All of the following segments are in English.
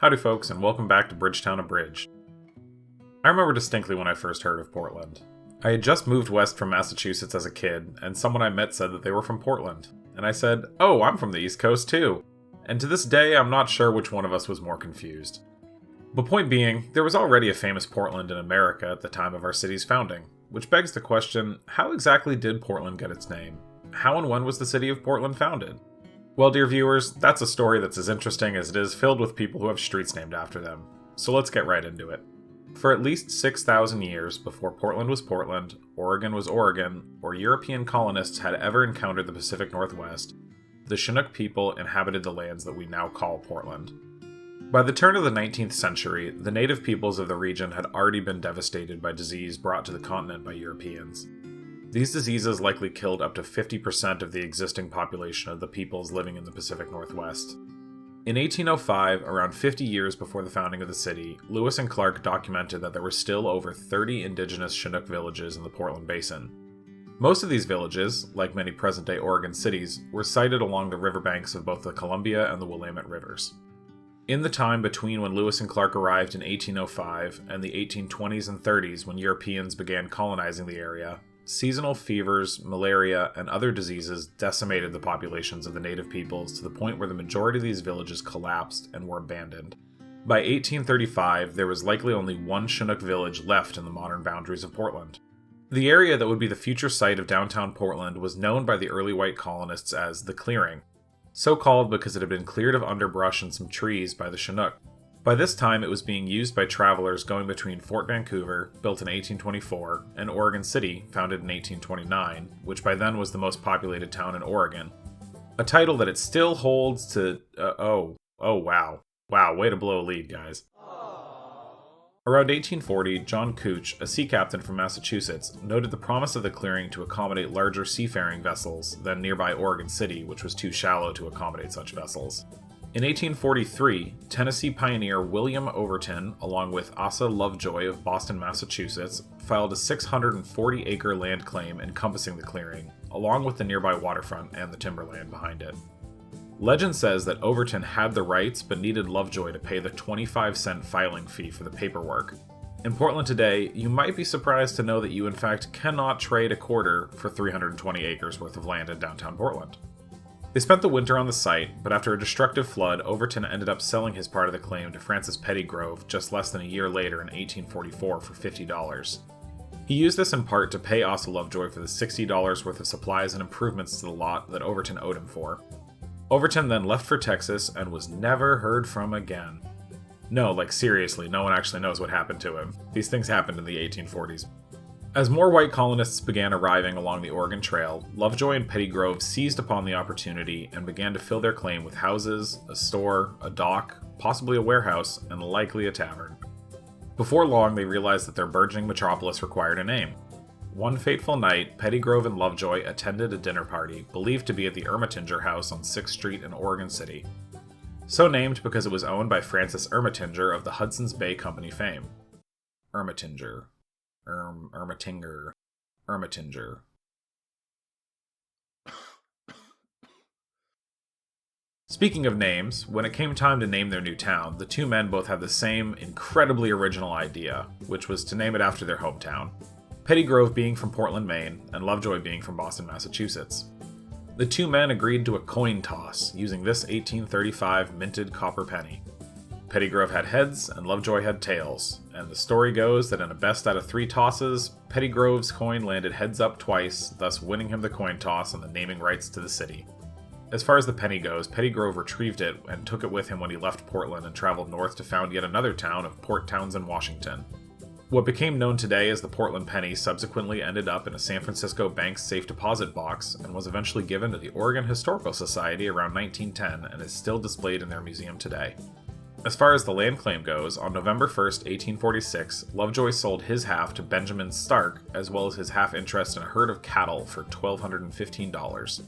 Howdy folks, and welcome back to Bridgetown Abridged. I remember distinctly when I first heard of Portland. I had just moved west from Massachusetts as a kid, and someone I met said that they were from Portland. And I said, oh, I'm from the East Coast too. And to this day, I'm not sure which one of us was more confused. But point being, there was already a famous Portland in America at the time of our city's founding, which begs the question, how exactly did Portland get its name? How and when was the city of Portland founded? Well, dear viewers, that's a story that's as interesting as it is filled with people who have streets named after them. So let's get right into it. For at least 6,000 years before Portland was Portland, Oregon was Oregon, or European colonists had ever encountered the Pacific Northwest, the Chinook people inhabited the lands that we now call Portland. By the turn of the 19th century, the native peoples of the region had already been devastated by disease brought to the continent by Europeans. These diseases likely killed up to 50% of the existing population of the peoples living in the Pacific Northwest. In 1805, around 50 years before the founding of the city, Lewis and Clark documented that there were still over 30 indigenous Chinook villages in the Portland Basin. Most of these villages, like many present-day Oregon cities, were sited along the riverbanks of both the Columbia and the Willamette rivers. In the time between when Lewis and Clark arrived in 1805 and the 1820s and 30s when Europeans began colonizing the area, seasonal fevers, malaria, and other diseases decimated the populations of the native peoples to the point where the majority of these villages collapsed and were abandoned. By 1835, there was likely only one Chinook village left in the modern boundaries of Portland. The area that would be the future site of downtown Portland was known by the early white colonists as the Clearing, so called because it had been cleared of underbrush and some trees by the Chinook. By this time, it was being used by travelers going between Fort Vancouver, built in 1824, and Oregon City, founded in 1829, which by then was the most populated town in Oregon. A title that it still holds to... Wow, way to blow a lead, guys. Around 1840, John Couch, a sea captain from Massachusetts, noted the promise of the clearing to accommodate larger seafaring vessels than nearby Oregon City, which was too shallow to accommodate such vessels. In 1843, Tennessee pioneer William Overton, along with Asa Lovejoy of Boston, Massachusetts, filed a 640-acre land claim encompassing the clearing, along with the nearby waterfront and the timberland behind it. Legend says that Overton had the rights but needed Lovejoy to pay the 25-cent filing fee for the paperwork. In Portland today, you might be surprised to know that you in fact cannot trade a quarter for 320 acres worth of land in downtown Portland. They spent the winter on the site, but after a destructive flood, Overton ended up selling his part of the claim to Francis Pettygrove just less than a year later in 1844 for $50. He used this in part to pay Asa Lovejoy for the $60 worth of supplies and improvements to the lot that Overton owed him for. Overton then left for Texas and was never heard from again. No, like seriously, no one actually knows what happened to him. These things happened in the 1840s. As more white colonists began arriving along the Oregon Trail, Lovejoy and Pettygrove seized upon the opportunity and began to fill their claim with houses, a store, a dock, possibly a warehouse, and likely a tavern. Before long, they realized that their burgeoning metropolis required a name. One fateful night, Pettygrove and Lovejoy attended a dinner party believed to be at the Ermatinger House on 6th Street in Oregon City. So named because it was owned by Francis Ermatinger of the Hudson's Bay Company fame. Ermatinger. Ermatinger. Speaking of names, when it came time to name their new town, the two men both had the same incredibly original idea, which was to name it after their hometown. Pettygrove being from Portland, Maine, and Lovejoy being from Boston, Massachusetts. The two men agreed to a coin toss, using this 1835 minted copper penny. Pettygrove had heads, and Lovejoy had tails, and the story goes that in a best out of 3 tosses, Pettygrove's coin landed heads up twice, thus winning him the coin toss and the naming rights to the city. As far as the penny goes, Pettygrove retrieved it and took it with him when he left Portland and traveled north to found yet another town of Port Townsend, Washington. What became known today as the Portland penny subsequently ended up in a San Francisco bank's safe deposit box and was eventually given to the Oregon Historical Society around 1910 and is still displayed in their museum today. As far as the land claim goes, on November 1st, 1846, Lovejoy sold his half to Benjamin Stark, as well as his half interest in a herd of cattle for $1,215.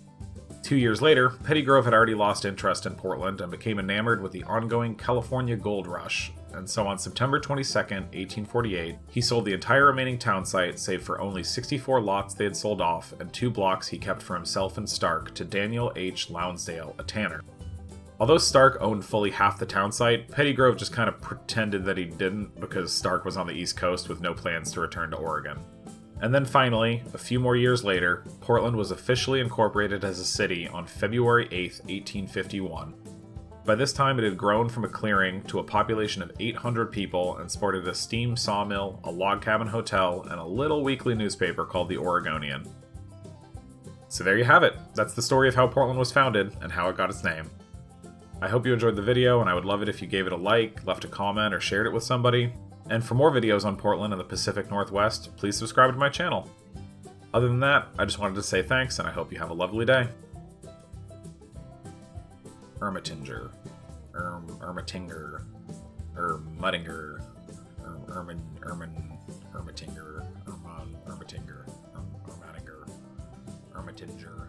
2 years later, Pettygrove had already lost interest in Portland and became enamored with the ongoing California gold rush, and so on September 22, 1848, he sold the entire remaining town site save for only 64 lots they had sold off and 2 blocks he kept for himself and Stark to Daniel H. Lownsdale, a tanner. Although Stark owned fully half the town site, Pettygrove just kind of pretended that he didn't because Stark was on the East Coast with no plans to return to Oregon. And then finally, a few more years later, Portland was officially incorporated as a city on February 8, 1851. By this time, it had grown from a clearing to a population of 800 people and sported a steam sawmill, a log cabin hotel, and a little weekly newspaper called the Oregonian. So there you have it. That's the story of how Portland was founded and how it got its name. I hope you enjoyed the video, and I would love it if you gave it a like, left a comment, or shared it with somebody. And for more videos on Portland and the Pacific Northwest, please subscribe to my channel. Other than that, I just wanted to say thanks, and I hope you have a lovely day. Ermitinger. Ermitinger. Ermutinger. Ermitinger. Ermitinger. Ermatinger. Ermatinger.